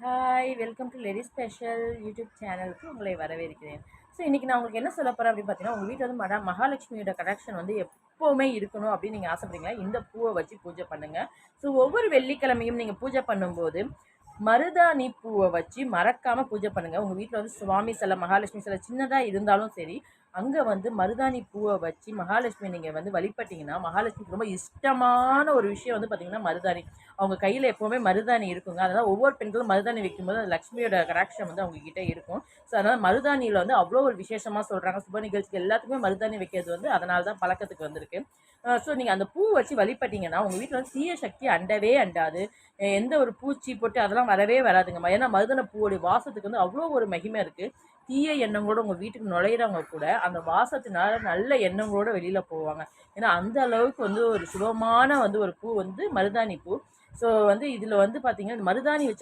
Hi welcome to lady special YouTube சேனலுக்கு உங்களை வரவேற்கிறேன். ஸோ இன்றைக்கி நான் உங்களுக்கு என்ன சொல்ல போகிறேன் அப்படின்னு பார்த்தீங்கன்னா, உங்கள் வீட்டில் வந்து மகாலட்சுமியோட கலெக்ஷன் வந்து எப்போவுமே இருக்கணும் அப்படின்னு நீங்கள் ஆசைப்படுறீங்களா? இந்த பூவை வச்சு பூஜை பண்ணுங்கள். ஸோ ஒவ்வொரு வெள்ளிக்கிழமையும் நீங்கள் பூஜை பண்ணும்போது மருதாணி பூவை வச்சு மறக்காமல் பூஜை பண்ணுங்கள். உங்கள் வீட்டில் வந்து சுவாமி சிலை, மகாலட்சுமி சிலை சின்னதாக இருந்தாலும் சரி, அங்கே வந்து மருதாணி பூவை வச்சு மகாலட்சுமி நீங்கள் வந்து வழிபட்டிங்கன்னா, மகாலட்சுமிக்கு ரொம்ப இஷ்டமான ஒரு விஷயம் வந்து பார்த்திங்கன்னா மருதாணி. அவங்க கையில் எப்போவுமே மருதாணி இருக்குங்க. அதனால் ஒவ்வொரு பெண்களும் மருதாணி வைக்கும்போது அந்த லக்ஷ்மியோட கடாட்சம் வந்து அவங்கக்கிட்ட இருக்கும். ஸோ அதனால் மருதாணியில் வந்து அவ்வளோ ஒரு விசேஷமாக சொல்கிறாங்க. சுப நிகழ்ச்சிக்கு எல்லாத்துக்குமே மருதாணி வைக்கிறது வந்து அதனால தான் பழக்கத்துக்கு வந்திருக்கு. ஸோ நீங்கள் அந்த பூ வச்சு வழிபட்டிங்கன்னா உங்கள் வீட்டில் வந்து தீய சக்தி அண்டவே அண்டாது. எந்த ஒரு பூச்சி போட்டு அதெல்லாம் வரவே வராதுங்க. ஏன்னா மருதாணி பூவோடைய வாசத்துக்கு வந்து அவ்வளோ ஒரு மகிமை இருக்குது. தீய எண்ணங்களோட உங்கள் வீட்டுக்கு நுழையிறவங்க கூட அந்த வாசத்தினால நல்ல எண்ணங்களோட வெளியில் போவாங்க. ஏன்னா அந்த அளவுக்கு வந்து ஒரு சுபமான வந்து ஒரு பூ வந்து மருதாணி பூ. ஸோ வந்து இதில் வந்து பார்த்தீங்கன்னா மருதாணி வச்ச